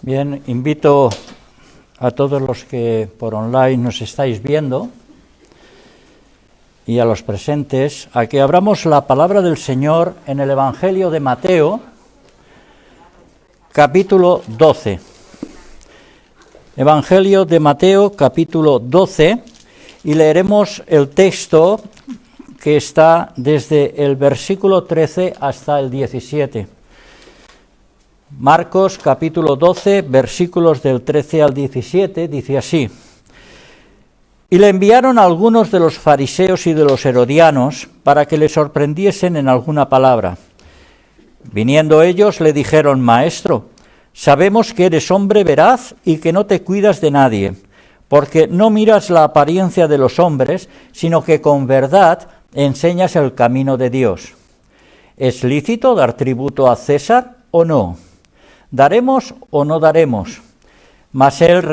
Bien, invito a todos los que por online nos estáis viendo y a los presentes a que abramos la palabra del Señor en el Evangelio de Mateo, capítulo 12. Evangelio de Mateo, capítulo 12, y leeremos el texto que está desde el versículo 13 hasta el 17. Marcos, capítulo 12, versículos del 13 al 17, dice así: Y le enviaron a algunos de los fariseos y de los herodianos para que le sorprendiesen en alguna palabra. Viniendo ellos le dijeron: Maestro, sabemos que eres hombre veraz y que no te cuidas de nadie, porque no miras la apariencia de los hombres, sino que con verdad enseñas el camino de Dios. ¿Es lícito dar tributo a César o no? ¿Daremos o no daremos? Mas él,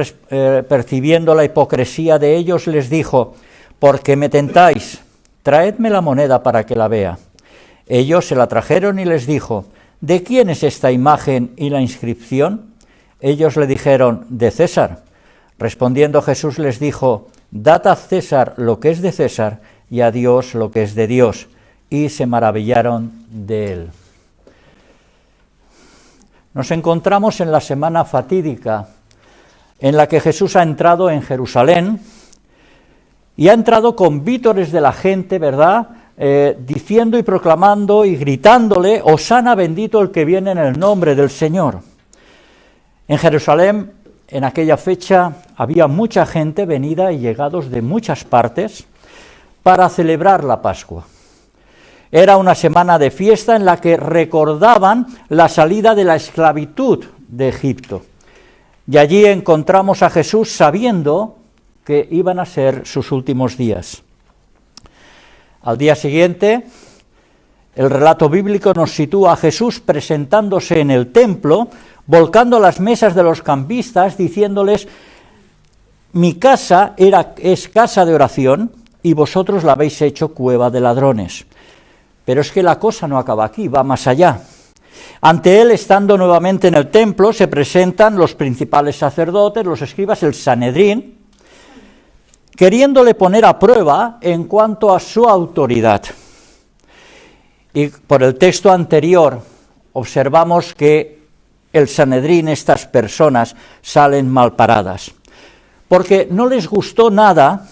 percibiendo la hipocresía de ellos, les dijo: ¿Por qué me tentáis? Traedme la moneda para que la vea. Ellos se la trajeron y les dijo: ¿De quién es esta imagen y la inscripción? Ellos le dijeron: de César. Respondiendo Jesús les dijo: Dad a César lo que es de César y a Dios lo que es de Dios. Y se maravillaron de él. Nos encontramos en la semana fatídica en la que Jesús ha entrado en Jerusalén y ha entrado con vítores de la gente, ¿verdad?, diciendo y proclamando y gritándole: Hosana, bendito el que viene en el nombre del Señor. En Jerusalén, en aquella fecha, había mucha gente venida y llegados de muchas partes para celebrar la Pascua. Era una semana de fiesta en la que recordaban la salida de la esclavitud de Egipto. Y allí encontramos a Jesús sabiendo que iban a ser sus últimos días. Al día siguiente, el relato bíblico nos sitúa a Jesús presentándose en el templo, volcando las mesas de los cambistas, diciéndoles: Mi casa es casa de oración y vosotros la habéis hecho cueva de ladrones. Pero es que la cosa no acaba aquí, va más allá. Ante él, estando nuevamente en el templo, se presentan los principales sacerdotes, los escribas, el Sanedrín, queriéndole poner a prueba en cuanto a su autoridad. Y por el texto anterior observamos que el Sanedrín, estas personas, salen mal paradas, porque no les gustó nada,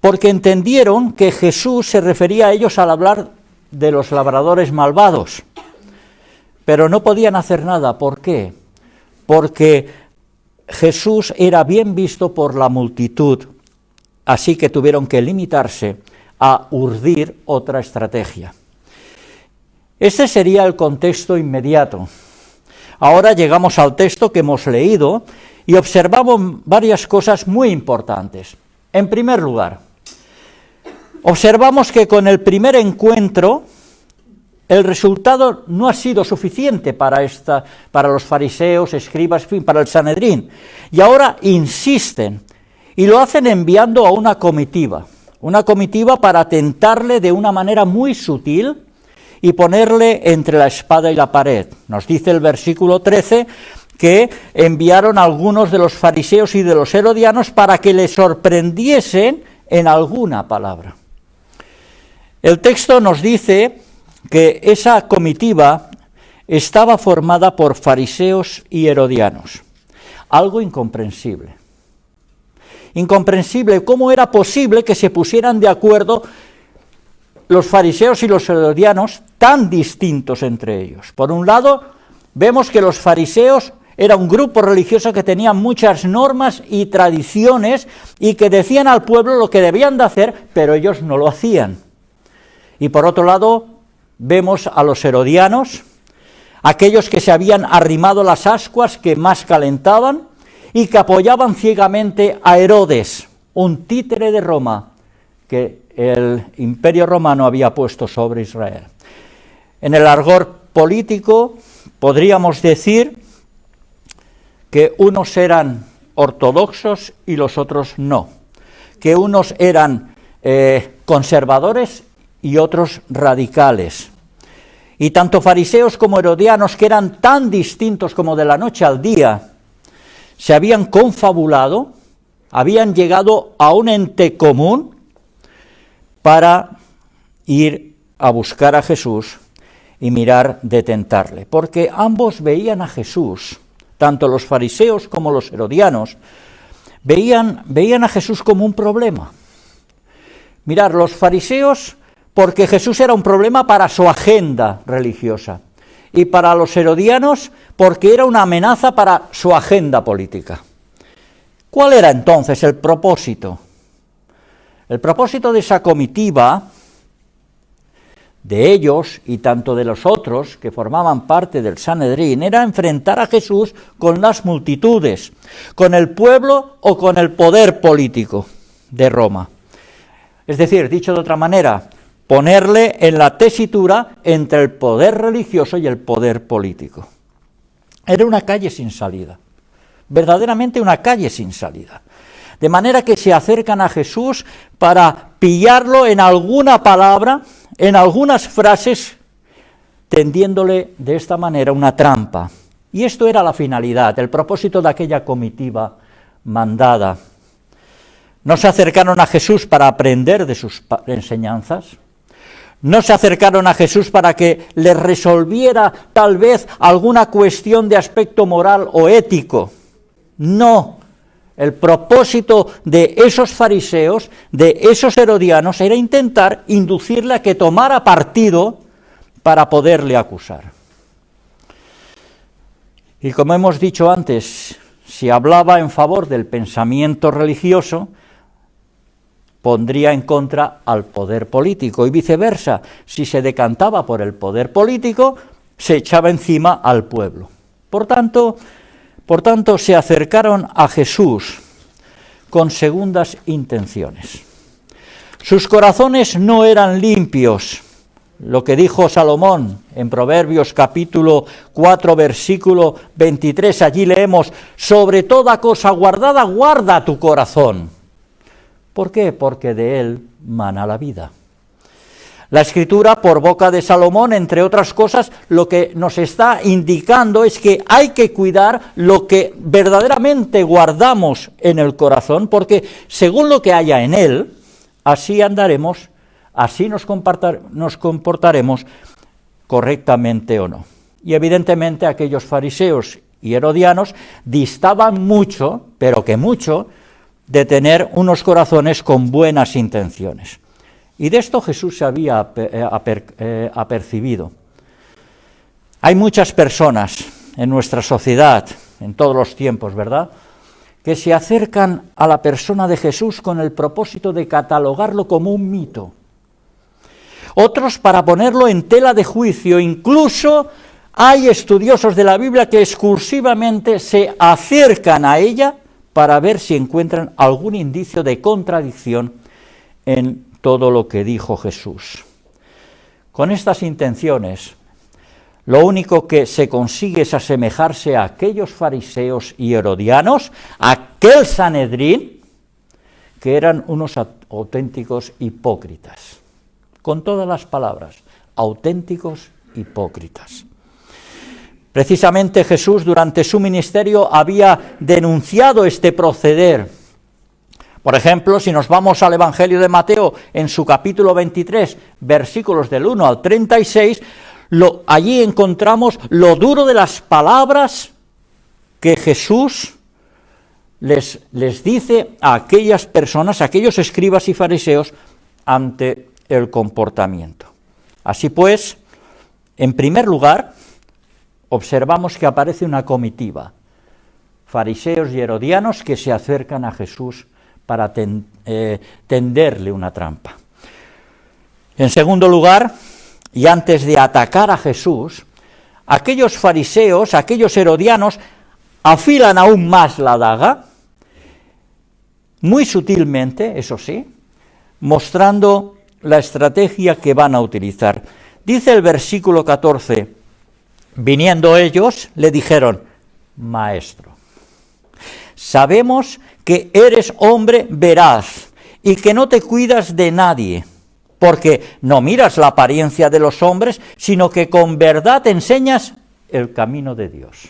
porque entendieron que Jesús se refería a ellos al hablar de los labradores malvados, pero no podían hacer nada. ¿Por qué? Porque Jesús era bien visto por la multitud, así que tuvieron que limitarse a urdir otra estrategia. Este sería el contexto inmediato. Ahora llegamos al texto que hemos leído y observamos varias cosas muy importantes. En primer lugar, observamos que con el primer encuentro el resultado no ha sido suficiente para los fariseos, escribas, en fin, para el Sanedrín. Y ahora insisten y lo hacen enviando a una comitiva para tentarle de una manera muy sutil y ponerle entre la espada y la pared. Nos dice el versículo 13 que enviaron a algunos de los fariseos y de los herodianos para que le sorprendiesen en alguna palabra. El texto nos dice que esa comitiva estaba formada por fariseos y herodianos. Algo incomprensible. Incomprensible, ¿cómo era posible que se pusieran de acuerdo los fariseos y los herodianos tan distintos entre ellos? Por un lado, vemos que los fariseos era un grupo religioso que tenía muchas normas y tradiciones y que decían al pueblo lo que debían de hacer, pero ellos no lo hacían. Y por otro lado, vemos a los herodianos, aquellos que se habían arrimado las ascuas que más calentaban y que apoyaban ciegamente a Herodes, un títere de Roma que el Imperio Romano había puesto sobre Israel. En el argot político podríamos decir que unos eran ortodoxos y los otros no, que unos eran conservadores y otros radicales. Y tanto fariseos como herodianos, que eran tan distintos como de la noche al día, se habían confabulado, habían llegado a un ente común para ir a buscar a Jesús y mirar de tentarle, porque ambos veían a Jesús, tanto los fariseos como los herodianos, veían a Jesús como un problema. Mirar, los fariseos, porque Jesús era un problema para su agenda religiosa, y para los herodianos, porque era una amenaza para su agenda política. ¿Cuál era entonces el propósito? El propósito de esa comitiva, de ellos y tanto de los otros que formaban parte del Sanedrín, era enfrentar a Jesús con las multitudes, con el pueblo o con el poder político de Roma. Es decir, dicho de otra manera, ponerle en la tesitura entre el poder religioso y el poder político. Era una calle sin salida, verdaderamente una calle sin salida. De manera que se acercan a Jesús para pillarlo en alguna palabra, en algunas frases, tendiéndole de esta manera una trampa. Y esto era la finalidad, el propósito de aquella comitiva mandada. No se acercaron a Jesús para aprender de sus enseñanzas, no se acercaron a Jesús para que les resolviera tal vez alguna cuestión de aspecto moral o ético. No, el propósito de esos fariseos, de esos herodianos, era intentar inducirle a que tomara partido para poderle acusar. Y como hemos dicho antes, si hablaba en favor del pensamiento religioso, pondría en contra al poder político, y viceversa, si se decantaba por el poder político, se echaba encima al pueblo. Por tanto, se acercaron a Jesús con segundas intenciones. Sus corazones no eran limpios, lo que dijo Salomón en Proverbios capítulo 4, versículo 23, allí leemos, sobre toda cosa guardada, guarda tu corazón. ¿Por qué? Porque de él mana la vida. La Escritura, por boca de Salomón, entre otras cosas, lo que nos está indicando es que hay que cuidar lo que verdaderamente guardamos en el corazón, porque según lo que haya en él, así andaremos, así nos comportaremos correctamente o no. Y evidentemente aquellos fariseos y herodianos distaban mucho, pero que mucho, de tener unos corazones con buenas intenciones. Y de esto Jesús se había apercibido. Hay muchas personas en nuestra sociedad, en todos los tiempos, ¿verdad?, que se acercan a la persona de Jesús con el propósito de catalogarlo como un mito. Otros para ponerlo en tela de juicio. Incluso hay estudiosos de la Biblia que excursivamente se acercan a ella para ver si encuentran algún indicio de contradicción en todo lo que dijo Jesús. Con estas intenciones, lo único que se consigue es asemejarse a aquellos fariseos y herodianos, a aquel Sanedrín, que eran unos auténticos hipócritas. Con todas las palabras, auténticos hipócritas. Precisamente Jesús durante su ministerio había denunciado este proceder. Por ejemplo, si nos vamos al Evangelio de Mateo, en su capítulo 23, versículos del 1 al 36, allí encontramos lo duro de las palabras que Jesús les dice a aquellas personas, a aquellos escribas y fariseos, ante el comportamiento. Así pues, en primer lugar, observamos que aparece una comitiva, fariseos y herodianos que se acercan a Jesús para tenderle una trampa. En segundo lugar, y antes de atacar a Jesús, aquellos fariseos, aquellos herodianos, afilan aún más la daga, muy sutilmente, eso sí, mostrando la estrategia que van a utilizar. Dice el versículo 14, viniendo ellos, le dijeron, Maestro, sabemos que eres hombre veraz y que no te cuidas de nadie, porque no miras la apariencia de los hombres, sino que con verdad enseñas el camino de Dios.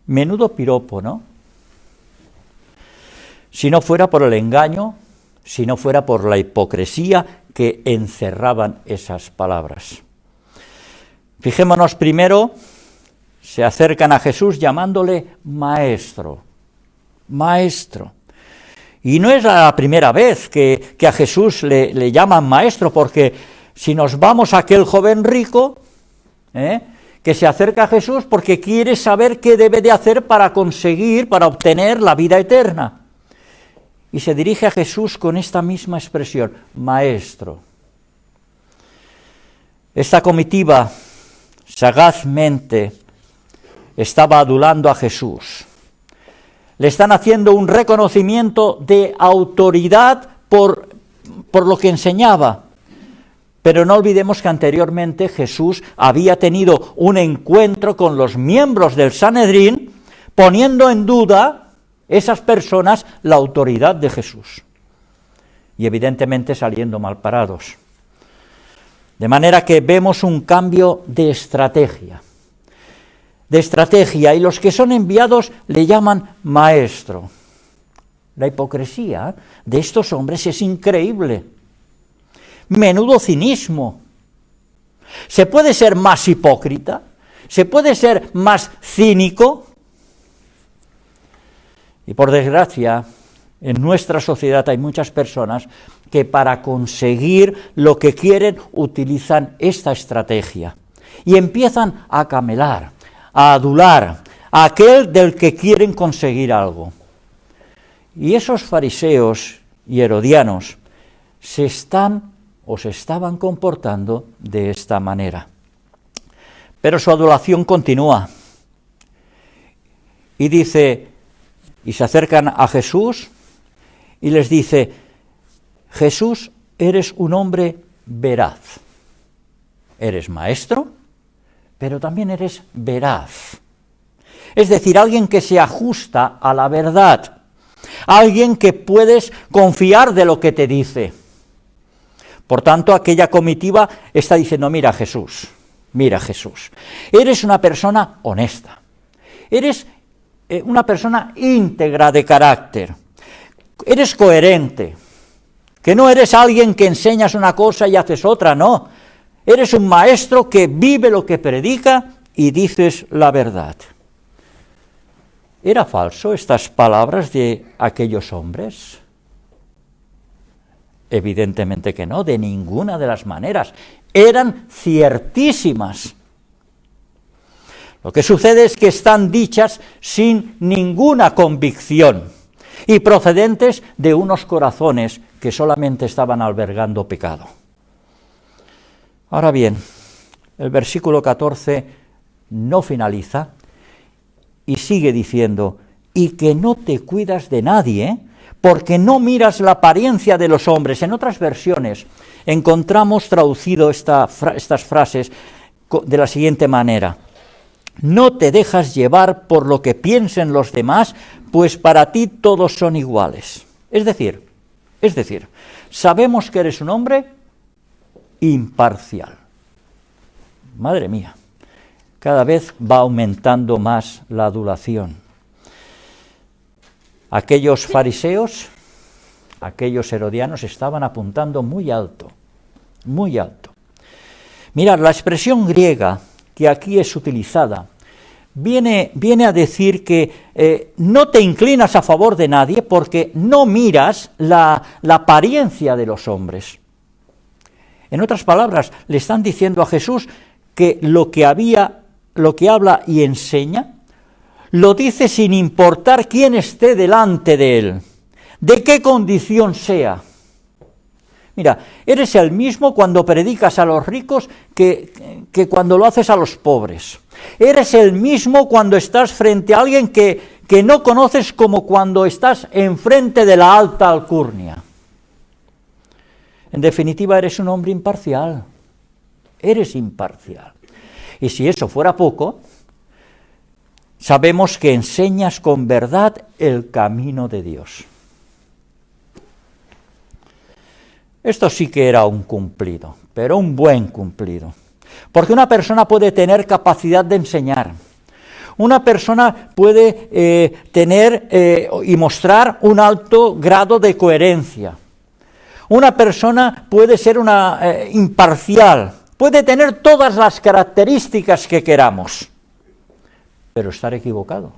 Menudo piropo, ¿no? Si no fuera por el engaño, si no fuera por la hipocresía que encerraban esas palabras. Fijémonos primero, se acercan a Jesús llamándole maestro, maestro. Y no es la primera vez que a Jesús le llaman maestro, porque si nos vamos a aquel joven rico, que se acerca a Jesús porque quiere saber qué debe de hacer para obtener la vida eterna. Y se dirige a Jesús con esta misma expresión, maestro. Esta comitiva sagazmente estaba adulando a Jesús. Le están haciendo un reconocimiento de autoridad por lo que enseñaba. Pero no olvidemos que anteriormente Jesús había tenido un encuentro con los miembros del Sanedrín, poniendo en duda esas personas la autoridad de Jesús. Y evidentemente saliendo mal parados. De manera que vemos un cambio de estrategia. Y los que son enviados le llaman maestro. La hipocresía de estos hombres es increíble. Menudo cinismo. ¿Se puede ser más hipócrita? ¿Se puede ser más cínico? Y por desgracia, en nuestra sociedad hay muchas personas que para conseguir lo que quieren utilizan esta estrategia y empiezan a camelar, a adular a aquel del que quieren conseguir algo. Y esos fariseos y herodianos se estaban comportando de esta manera. Pero su adulación continúa. Y dice, y se acercan a Jesús y les dice, Jesús, eres un hombre veraz. Eres maestro, pero también eres veraz. Es decir, alguien que se ajusta a la verdad. Alguien que puedes confiar de lo que te dice. Por tanto, aquella comitiva está diciendo, mira Jesús, eres una persona honesta, eres una persona íntegra de carácter, eres coherente, que no eres alguien que enseñas una cosa y haces otra, no, eres un maestro que vive lo que predica y dices la verdad. ¿Era falso estas palabras de aquellos hombres? Evidentemente que no, de ninguna de las maneras. Eran ciertísimas. Lo que sucede es que están dichas sin ninguna convicción y procedentes de unos corazones que solamente estaban albergando pecado. Ahora bien, el versículo 14 no finaliza y sigue diciendo, y que no te cuidas de nadie, porque no miras la apariencia de los hombres. En otras versiones encontramos traducido estas frases de la siguiente manera. No te dejas llevar por lo que piensen los demás, pues para ti todos son iguales. Es decir, sabemos que eres un hombre imparcial. Madre mía, cada vez va aumentando más la adulación. Aquellos fariseos, aquellos herodianos estaban apuntando muy alto, muy alto. Mirad, la expresión griega que aquí es utilizada viene a decir que no te inclinas a favor de nadie porque no miras la apariencia de los hombres. En otras palabras, le están diciendo a Jesús que lo que habla y enseña, lo dice sin importar quién esté delante de él, de qué condición sea. Mira, eres el mismo cuando predicas a los ricos que cuando lo haces a los pobres. Eres el mismo cuando estás frente a alguien que no conoces como cuando estás enfrente de la alta alcurnia. En definitiva, eres un hombre imparcial. Eres imparcial. Y si eso fuera poco, sabemos que enseñas con verdad el camino de Dios. Esto sí que era un cumplido, pero un buen cumplido. Porque una persona puede tener capacidad de enseñar. Una persona puede tener y mostrar un alto grado de coherencia. Una persona puede ser imparcial, puede tener todas las características que queramos, pero estar equivocado.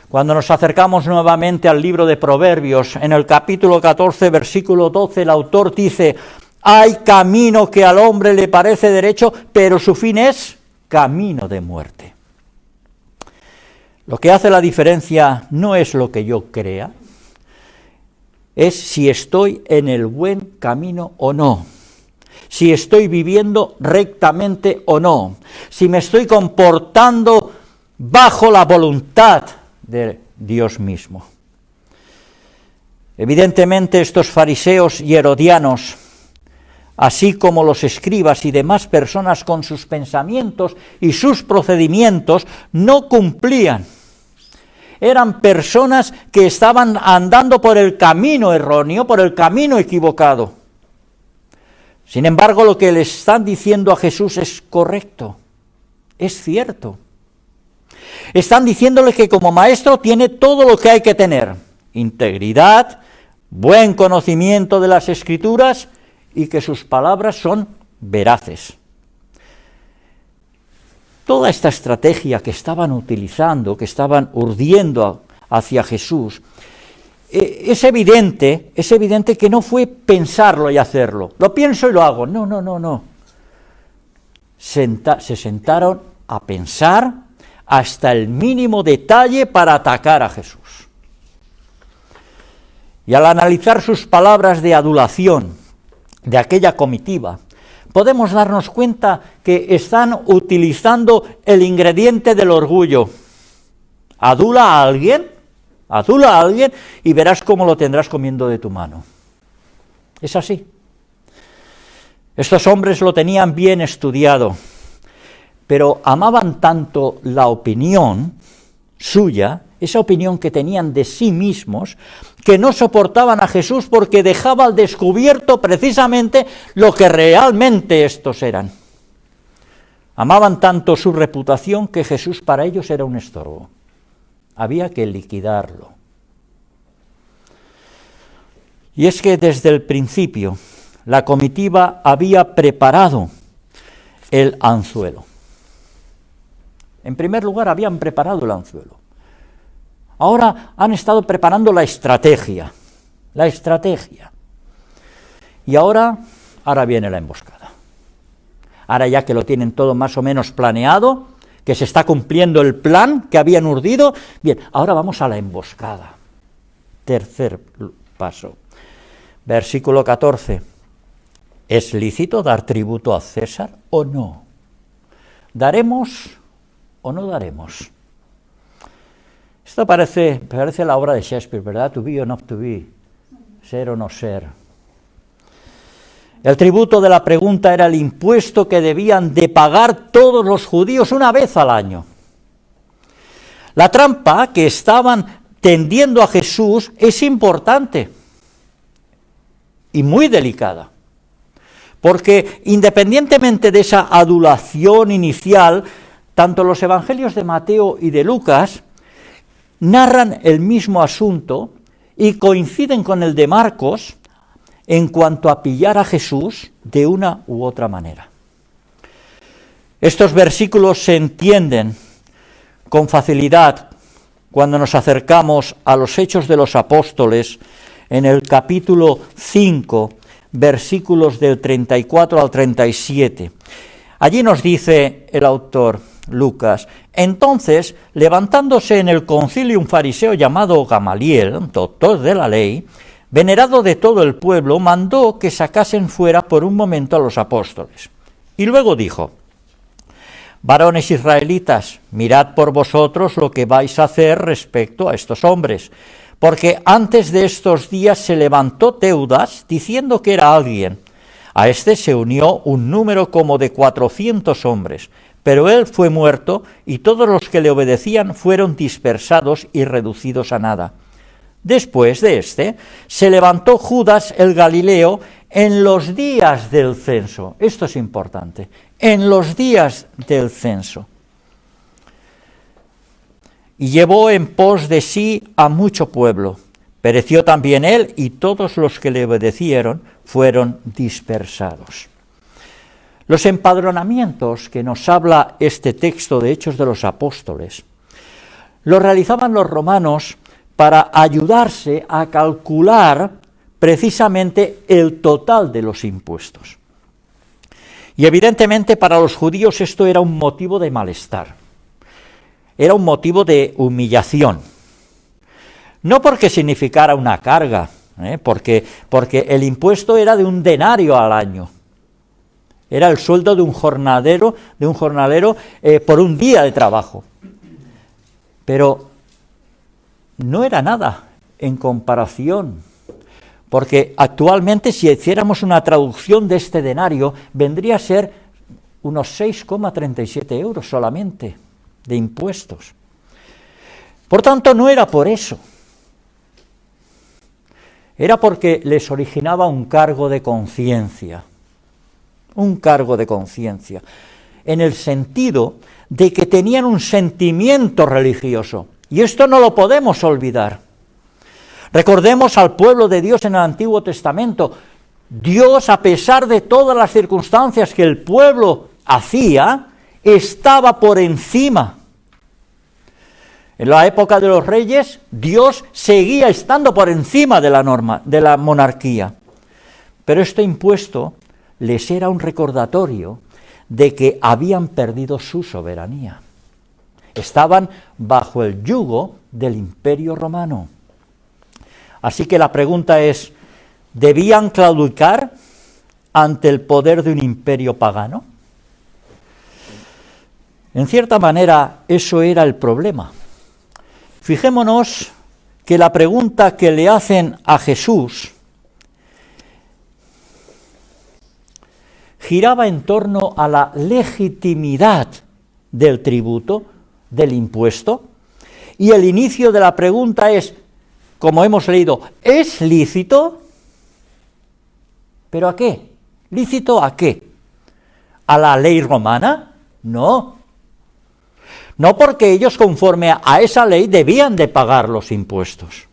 Cuando nos acercamos nuevamente al libro de Proverbios, en el capítulo 14, versículo 12, el autor dice: hay camino que al hombre le parece derecho, pero su fin es camino de muerte. Lo que hace la diferencia no es lo que yo crea, es si estoy en el buen camino o no, si estoy viviendo rectamente o no, si me estoy comportando bajo la voluntad de Dios mismo. Evidentemente estos fariseos y herodianos, así como los escribas y demás personas con sus pensamientos y sus procedimientos, no cumplían. Eran personas que estaban andando por el camino erróneo, por el camino equivocado. Sin embargo, lo que le están diciendo a Jesús es correcto, es cierto. Están diciéndole que como maestro tiene todo lo que hay que tener: integridad, buen conocimiento de las Escrituras y que sus palabras son veraces. Toda esta estrategia que estaban utilizando, que estaban urdiendo hacia Jesús, es evidente que no fue pensarlo y hacerlo. Lo pienso y lo hago. No. Se sentaron a pensar hasta el mínimo detalle para atacar a Jesús. Y al analizar sus palabras de adulación de aquella comitiva, podemos darnos cuenta que están utilizando el ingrediente del orgullo. Adula a alguien y verás cómo lo tendrás comiendo de tu mano. Es así. Estos hombres lo tenían bien estudiado, pero amaban tanto la opinión suya, esa opinión que tenían de sí mismos, que no soportaban a Jesús porque dejaba al descubierto precisamente lo que realmente estos eran. Amaban tanto su reputación que Jesús para ellos era un estorbo. Había que liquidarlo. Y es que desde el principio la comitiva había preparado el anzuelo. En primer lugar, habían preparado el anzuelo. Ahora han estado preparando la estrategia. Y ahora viene la emboscada. Ahora ya que lo tienen todo más o menos planeado, que se está cumpliendo el plan que habían urdido, bien, ahora vamos a la emboscada. Tercer paso. Versículo 14. ¿Es lícito dar tributo a César o no? ¿Daremos o no daremos? Esto parece la obra de Shakespeare, ¿verdad? To be or not to be, ser o no ser. El tributo de la pregunta era el impuesto que debían de pagar todos los judíos una vez al año. La trampa que estaban tendiendo a Jesús es importante y muy delicada, porque independientemente de esa adulación inicial, tanto los evangelios de Mateo y de Lucas narran el mismo asunto y coinciden con el de Marcos en cuanto a pillar a Jesús de una u otra manera. Estos versículos se entienden con facilidad cuando nos acercamos a los Hechos de los Apóstoles en el capítulo 5, versículos del 34 al 37. Allí nos dice el autor Lucas: entonces, levantándose en el concilio un fariseo llamado Gamaliel, doctor de la ley, venerado de todo el pueblo, mandó que sacasen fuera por un momento a los apóstoles. Y luego dijo: varones israelitas, mirad por vosotros lo que vais a hacer respecto a estos hombres, porque antes de estos días se levantó Teudas diciendo que era alguien. A este se unió un número como de 400 hombres, pero él fue muerto y todos los que le obedecían fueron dispersados y reducidos a nada. Después de este, se levantó Judas el Galileo, en los días del censo. Esto es importante, en los días del censo. Y llevó en pos de sí a mucho pueblo. Pereció también él, y todos los que le obedecieron fueron dispersados. Los empadronamientos que nos habla este texto de Hechos de los Apóstoles, los realizaban los romanos para ayudarse a calcular precisamente el total de los impuestos. Y evidentemente para los judíos esto era un motivo de malestar, era un motivo de humillación. No porque significara una carga, porque el impuesto era de un denario al año. Era el sueldo de un jornalero por un día de trabajo. Pero no era nada en comparación, porque actualmente si hiciéramos una traducción de este denario, vendría a ser unos 6,37 euros solamente de impuestos. Por tanto, no era por eso. Era porque les originaba un cargo de conciencia, en el sentido de que tenían un sentimiento religioso, y esto no lo podemos olvidar. Recordemos al pueblo de Dios en el Antiguo Testamento. Dios, a pesar de todas las circunstancias que el pueblo hacía, estaba por encima. En la época de los reyes, Dios seguía estando por encima de la norma, de la monarquía. Pero este impuesto les era un recordatorio de que habían perdido su soberanía. Estaban bajo el yugo del Imperio Romano. Así que la pregunta es, ¿debían claudicar ante el poder de un imperio pagano? En cierta manera, eso era el problema. Fijémonos que la pregunta que le hacen a Jesús giraba en torno a la legitimidad del tributo, del impuesto, y el inicio de la pregunta es, como hemos leído, ¿es lícito? ¿Pero a qué? ¿Lícito a qué? ¿A la ley romana? No. No, porque ellos conforme a esa ley debían de pagar los impuestos.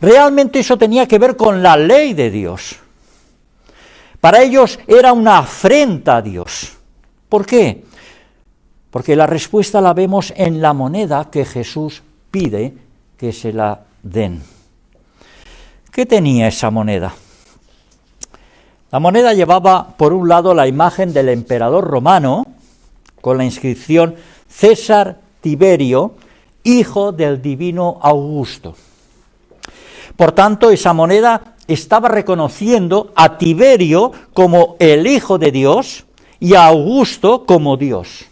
Realmente eso tenía que ver con la ley de Dios. Para ellos era una afrenta a Dios. ¿Por qué? Porque la respuesta la vemos en la moneda que Jesús pide que se la den. ¿Qué tenía esa moneda? La moneda llevaba por un lado la imagen del emperador romano con la inscripción César Tiberio, hijo del divino Augusto. Por tanto, esa moneda estaba reconociendo a Tiberio como el hijo de Dios y a Augusto como Dios.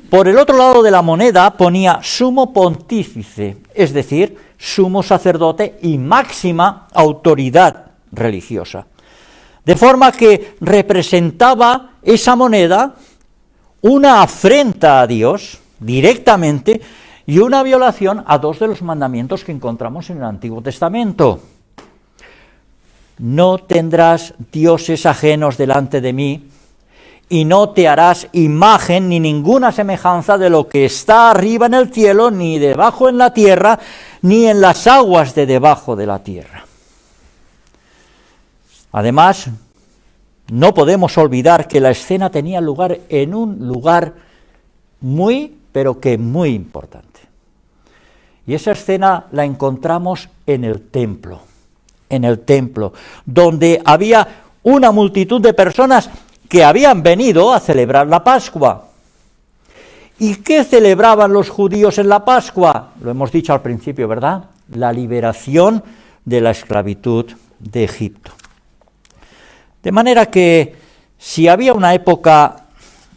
Por el otro lado de la moneda ponía sumo pontífice, es decir, sumo sacerdote y máxima autoridad religiosa. De forma que representaba esa moneda una afrenta a Dios directamente y una violación a dos de los mandamientos que encontramos en el Antiguo Testamento. No tendrás dioses ajenos delante de mí, y no te harás imagen ni ninguna semejanza de lo que está arriba en el cielo, ni debajo en la tierra, ni en las aguas de debajo de la tierra. Además, no podemos olvidar que la escena tenía lugar en un lugar muy, pero que muy importante. Y esa escena la encontramos en el templo, donde había una multitud de personas que habían venido a celebrar la Pascua. ¿Y qué celebraban los judíos en la Pascua? Lo hemos dicho al principio, ¿verdad? La liberación de la esclavitud de Egipto. De manera que si había una época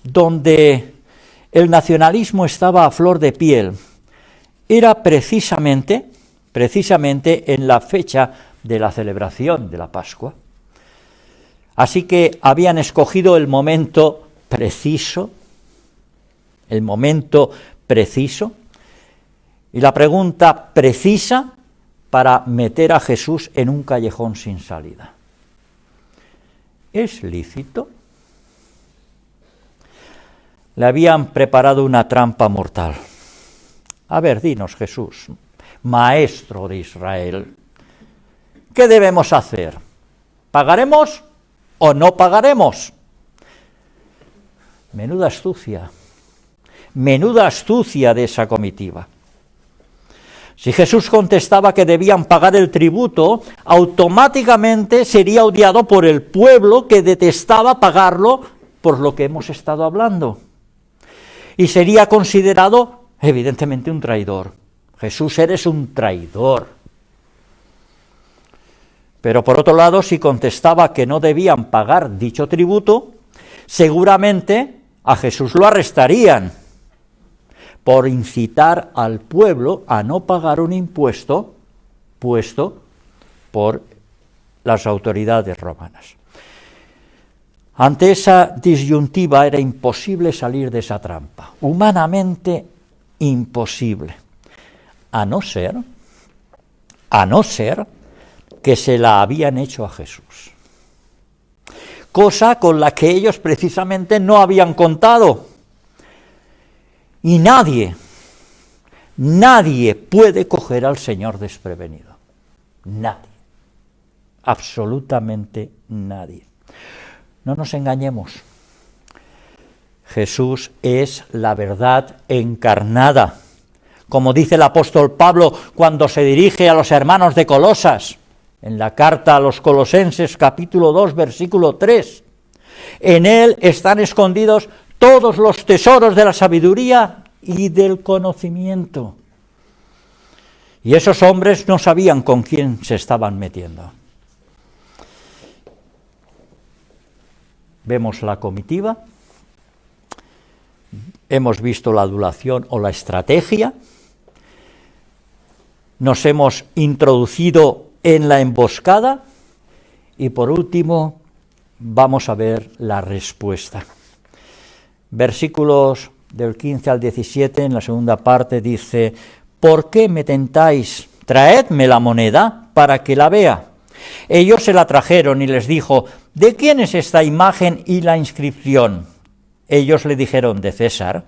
donde el nacionalismo estaba a flor de piel, era precisamente en la fecha de la celebración de la Pascua. Así que habían escogido el momento preciso, y la pregunta precisa para meter a Jesús en un callejón sin salida. ¿Es lícito? Le habían preparado una trampa mortal. A ver, dinos, Jesús, Maestro de Israel, ¿qué debemos hacer? ¿Pagaremos o no pagaremos? Menuda astucia de esa comitiva. Si Jesús contestaba que debían pagar el tributo, automáticamente sería odiado por el pueblo que detestaba pagarlo, por lo que hemos estado hablando. Y sería considerado, evidentemente, un traidor. Jesús, eres un traidor. Pero por otro lado, si contestaba que no debían pagar dicho tributo, seguramente a Jesús lo arrestarían por incitar al pueblo a no pagar un impuesto puesto por las autoridades romanas. Ante esa disyuntiva era imposible salir de esa trampa, humanamente imposible, a no ser que se la habían hecho a Jesús, cosa con la que ellos precisamente no habían contado. Y nadie puede coger al Señor desprevenido. Nadie. Absolutamente nadie. No nos engañemos. Jesús es la verdad encarnada. Como dice el apóstol Pablo cuando se dirige a los hermanos de Colosas, en la carta a los Colosenses, capítulo 2, versículo 3. En él están escondidos todos los tesoros de la sabiduría y del conocimiento. Y esos hombres no sabían con quién se estaban metiendo. Vemos la comitiva, hemos visto la adulación o la estrategia, nos hemos introducido en la emboscada y por último vamos a ver la respuesta. Versículos del 15 al 17, en la segunda parte dice: ¿por qué me tentáis? Traedme la moneda para que la vea. Ellos se la trajeron y les dijo: ¿de quién es esta imagen y la inscripción? Ellos le dijeron: de César.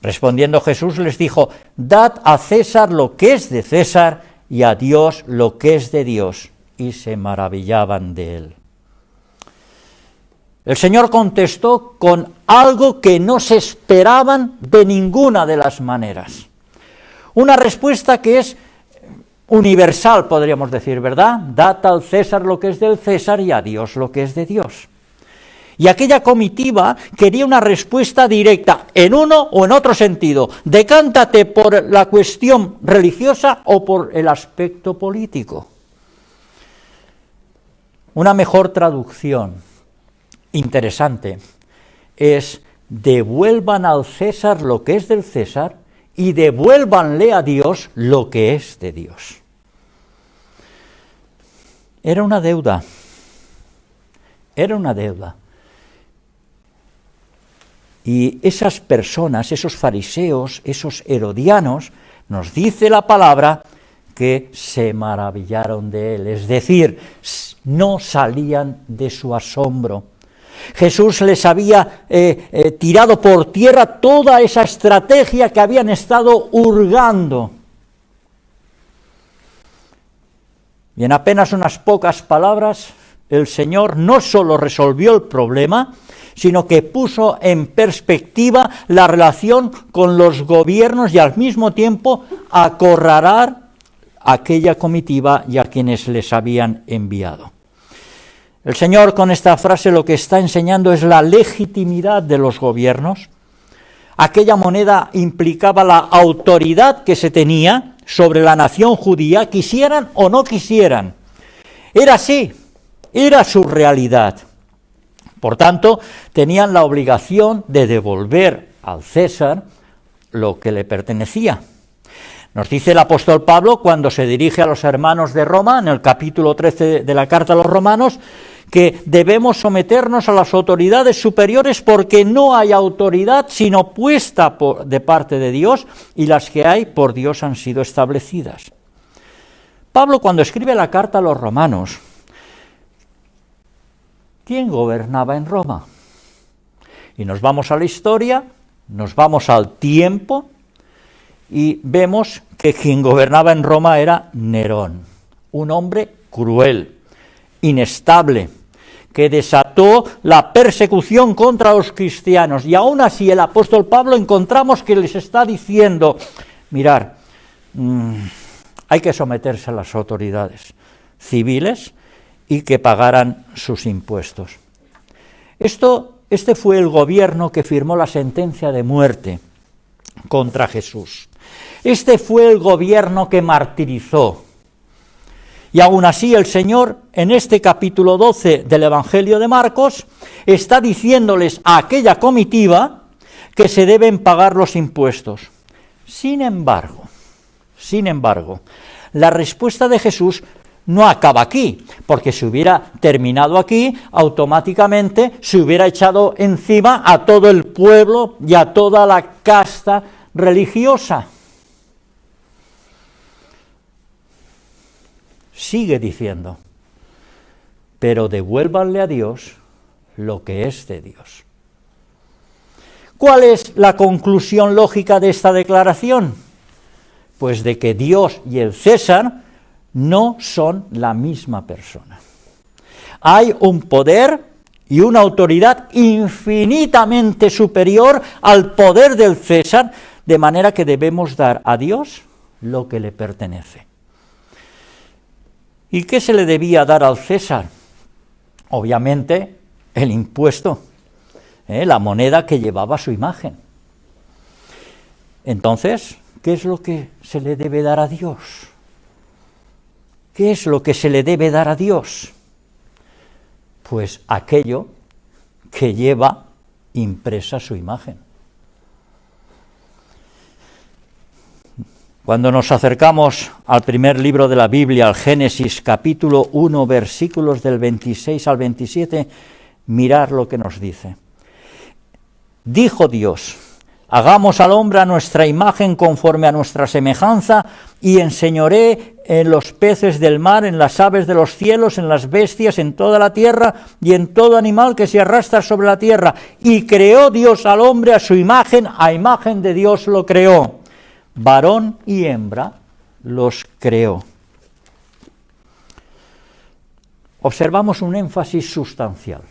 Respondiendo Jesús les dijo: dad a César lo que es de César y a Dios lo que es de Dios. Y se maravillaban de él. El Señor contestó con algo que no se esperaban de ninguna de las maneras. Una respuesta que es universal, podríamos decir, ¿verdad? Dad al César lo que es del César y a Dios lo que es de Dios. Y aquella comitiva quería una respuesta directa, en uno o en otro sentido. Decántate por la cuestión religiosa o por el aspecto político. Una mejor traducción interesante es: devuelvan al César lo que es del César y devuélvanle a Dios lo que es de Dios. Era una deuda. Y esas personas, esos fariseos, esos herodianos, nos dice la palabra que se maravillaron de él, es decir, no salían de su asombro. Jesús les había tirado por tierra toda esa estrategia que habían estado hurgando. Y en apenas unas pocas palabras, el Señor no solo resolvió el problema, sino que puso en perspectiva la relación con los gobiernos y al mismo tiempo acorralar a aquella comitiva y a quienes les habían enviado. El Señor con esta frase lo que está enseñando es la legitimidad de los gobiernos. Aquella moneda implicaba la autoridad que se tenía sobre la nación judía, quisieran o no quisieran. Era así, era su realidad. Por tanto, tenían la obligación de devolver al César lo que le pertenecía. Nos dice el apóstol Pablo cuando se dirige a los hermanos de Roma, en el capítulo 13 de la carta a los romanos, que debemos someternos a las autoridades superiores porque no hay autoridad sino puesta de parte de Dios, y las que hay por Dios han sido establecidas. Pablo, cuando escribe la carta a los romanos, ¿quién gobernaba en Roma? Y nos vamos a la historia, nos vamos al tiempo y vemos que quien gobernaba en Roma era Nerón, un hombre cruel, inestable, que desató la persecución contra los cristianos. Y aún así el apóstol Pablo encontramos que les está diciendo, mirar, hay que someterse a las autoridades civiles y que pagaran sus impuestos. Este fue el gobierno que firmó la sentencia de muerte contra Jesús. Este fue el gobierno que martirizó. Y aún así el Señor, en este capítulo 12 del Evangelio de Marcos, está diciéndoles a aquella comitiva que se deben pagar los impuestos. Sin embargo, la respuesta de Jesús no acaba aquí, porque si hubiera terminado aquí, automáticamente se hubiera echado encima a todo el pueblo y a toda la casta religiosa. Sigue diciendo, pero devuélvanle a Dios lo que es de Dios. ¿Cuál es la conclusión lógica de esta declaración? Pues de que Dios y el César no son la misma persona. Hay un poder y una autoridad infinitamente superior al poder del César, de manera que debemos dar a Dios lo que le pertenece. ¿Y qué se le debía dar al César? Obviamente el impuesto, la moneda que llevaba su imagen. Entonces, ¿qué es lo que se le debe dar a Dios? ¿Qué es lo que se le debe dar a Dios? Pues aquello que lleva impresa su imagen. Cuando nos acercamos al primer libro de la Biblia, al Génesis, capítulo 1, versículos del 26 al 27, mirar lo que nos dice. Dijo Dios, hagamos al hombre a nuestra imagen conforme a nuestra semejanza, y enseñoré en los peces del mar, en las aves de los cielos, en las bestias, en toda la tierra, y en todo animal que se arrastra sobre la tierra. Y creó Dios al hombre a su imagen, a imagen de Dios lo creó. Varón y hembra los creó. Observamos un énfasis sustancial.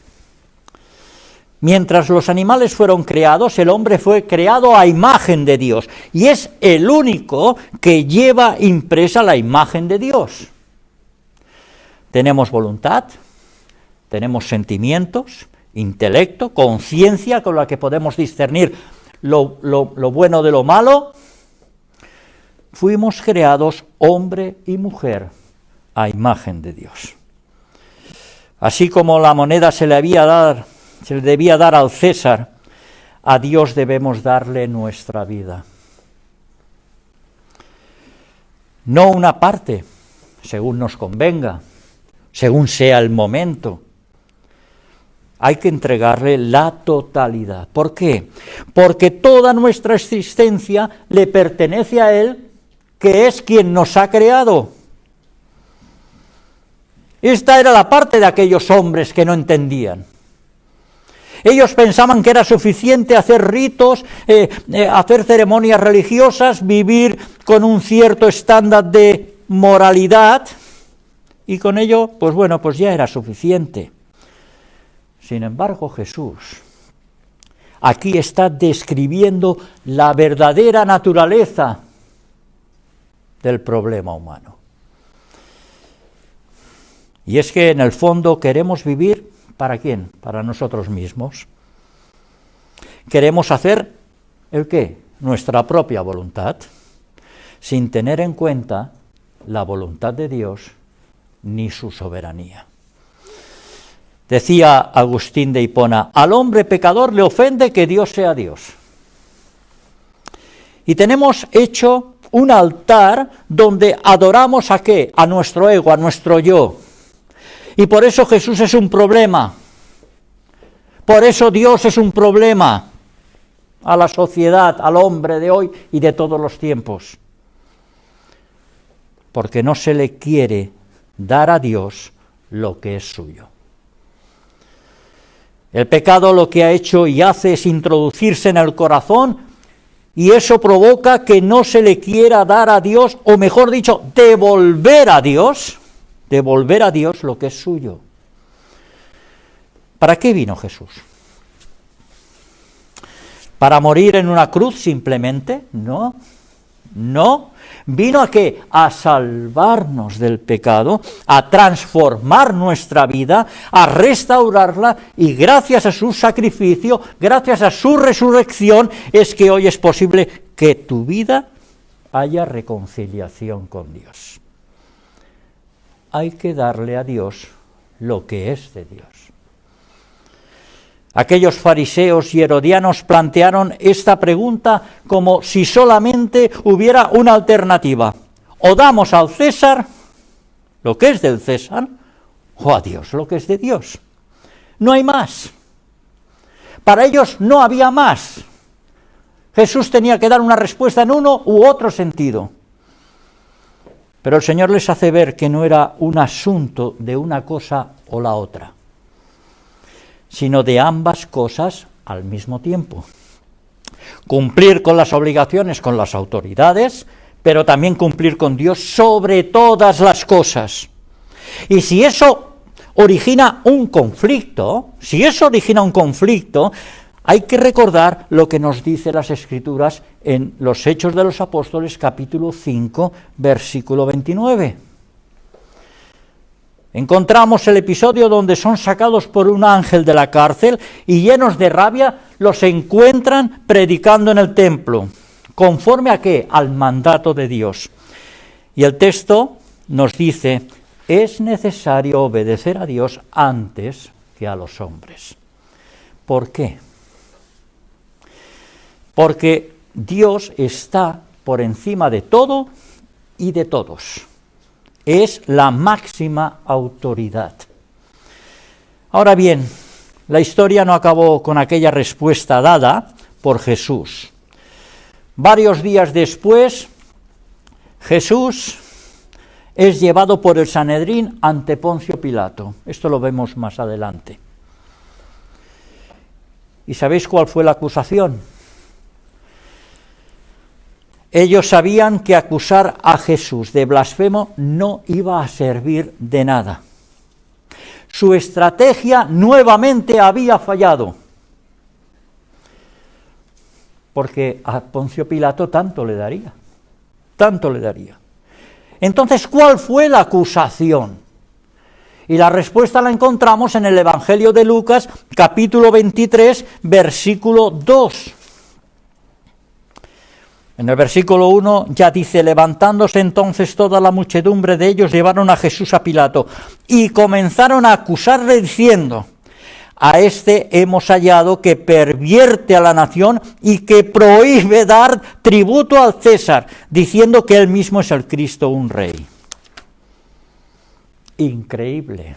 Mientras los animales fueron creados, el hombre fue creado a imagen de Dios, y es el único que lleva impresa la imagen de Dios. Tenemos voluntad, tenemos sentimientos, intelecto, conciencia con la que podemos discernir lo bueno de lo malo. Fuimos creados hombre y mujer a imagen de Dios. Así como la moneda se le debía dar al César, a Dios debemos darle nuestra vida. No una parte, según nos convenga, según sea el momento. Hay que entregarle la totalidad. ¿Por qué? Porque toda nuestra existencia le pertenece a Él, que es quien nos ha creado. Esta era la parte de aquellos hombres que no entendían. Ellos pensaban que era suficiente hacer ritos, hacer ceremonias religiosas, vivir con un cierto estándar de moralidad, y con ello, pues bueno, pues ya era suficiente. Sin embargo, Jesús aquí está describiendo la verdadera naturaleza del problema humano. Y es que en el fondo queremos vivir, ¿para quién? Para nosotros mismos. Queremos hacer, ¿el qué? Nuestra propia voluntad, sin tener en cuenta la voluntad de Dios ni su soberanía. Decía Agustín de Hipona, al hombre pecador le ofende que Dios sea Dios. Y tenemos hecho un altar donde adoramos ¿a qué? A nuestro ego, a nuestro yo. Y por eso Jesús es un problema. Por eso Dios es un problema a la sociedad, al hombre de hoy y de todos los tiempos. Porque no se le quiere dar a Dios lo que es suyo. El pecado lo que ha hecho y hace es introducirse en el corazón y eso provoca que no se le quiera dar a Dios, o mejor dicho, devolver a Dios lo que es suyo. ¿Para qué vino Jesús? ¿Para morir en una cruz simplemente? No. ¿Vino a qué? A salvarnos del pecado, a transformar nuestra vida, a restaurarla, y gracias a su sacrificio, gracias a su resurrección, es que hoy es posible que tu vida haya reconciliación con Dios. Hay que darle a Dios lo que es de Dios. Aquellos fariseos y herodianos plantearon esta pregunta como si solamente hubiera una alternativa: o damos al César lo que es del César, o a Dios lo que es de Dios. No hay más. Para ellos no había más. Jesús tenía que dar una respuesta en uno u otro sentido. Pero el Señor les hace ver que no era un asunto de una cosa o la otra, sino de ambas cosas al mismo tiempo. Cumplir con las obligaciones con las autoridades, pero también cumplir con Dios sobre todas las cosas. Y si eso origina un conflicto, hay que recordar lo que nos dice las Escrituras en los Hechos de los Apóstoles, capítulo 5, versículo 29. Encontramos el episodio donde son sacados por un ángel de la cárcel y llenos de rabia los encuentran predicando en el templo. ¿Conforme a qué? Al mandato de Dios. Y el texto nos dice: es necesario obedecer a Dios antes que a los hombres. ¿Por qué? Porque Dios está por encima de todo y de todos. Es la máxima autoridad. Ahora bien, la historia no acabó con aquella respuesta dada por Jesús. Varios días después, Jesús es llevado por el Sanedrín ante Poncio Pilato. Esto lo vemos más adelante. ¿Y sabéis cuál fue la acusación? Ellos sabían que acusar a Jesús de blasfemo no iba a servir de nada. Su estrategia nuevamente había fallado, porque a Poncio Pilato tanto le daría. Entonces, ¿cuál fue la acusación? Y la respuesta la encontramos en el Evangelio de Lucas, capítulo 23, versículo 2. En el versículo 1 ya dice: levantándose entonces toda la muchedumbre de ellos, llevaron a Jesús a Pilato y comenzaron a acusarle diciendo: a este hemos hallado que pervierte a la nación y que prohíbe dar tributo al César, diciendo que él mismo es el Cristo, un rey. Increíble.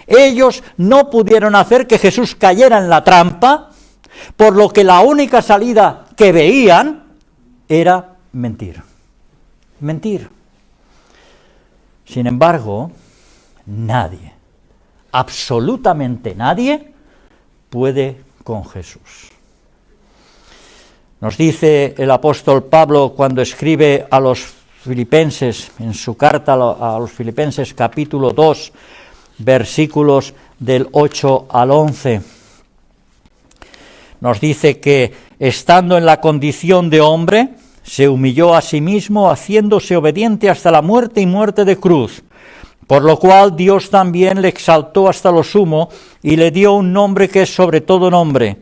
Ellos no pudieron hacer que Jesús cayera en la trampa, por lo que la única salida que veían era mentir. Sin embargo, nadie, absolutamente nadie, puede con Jesús. Nos dice el apóstol Pablo cuando escribe a los Filipenses, en su carta a los Filipenses, capítulo 2, versículos del 8 al 11, nos dice que, estando en la condición de hombre, se humilló a sí mismo, haciéndose obediente hasta la muerte y muerte de cruz, por lo cual Dios también le exaltó hasta lo sumo y le dio un nombre que es sobre todo nombre,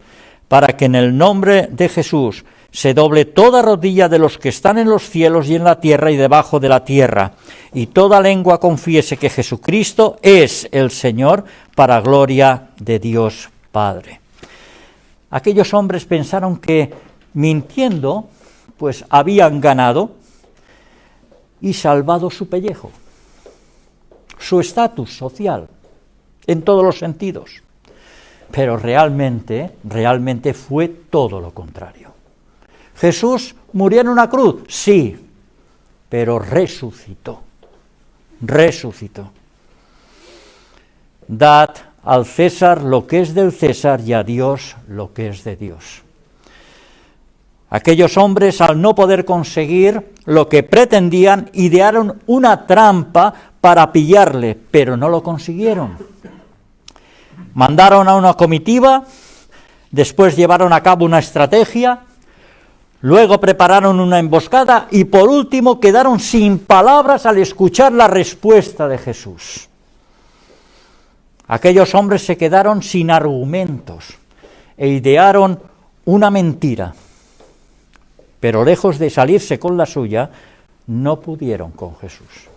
para que en el nombre de Jesús se doble toda rodilla de los que están en los cielos y en la tierra y debajo de la tierra, y toda lengua confiese que Jesucristo es el Señor, para gloria de Dios Padre. Aquellos hombres pensaron que, mintiendo, pues habían ganado y salvado su pellejo, su estatus social, en todos los sentidos. Pero realmente fue todo lo contrario. Jesús murió en una cruz, sí, pero resucitó. Dad al César lo que es del César y a Dios lo que es de Dios. Aquellos hombres, al no poder conseguir lo que pretendían, idearon una trampa para pillarle, pero no lo consiguieron. Mandaron a una comitiva, después llevaron a cabo una estrategia, luego prepararon una emboscada y por último quedaron sin palabras al escuchar la respuesta de Jesús. Aquellos hombres se quedaron sin argumentos e idearon una mentira, pero lejos de salirse con la suya, no pudieron con Jesús.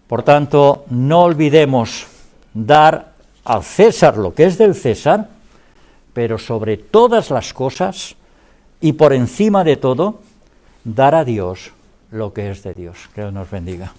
Por tanto, no olvidemos dar al César lo que es del César, pero sobre todas las cosas y por encima de todo, dar a Dios lo que es de Dios. Que Dios nos bendiga.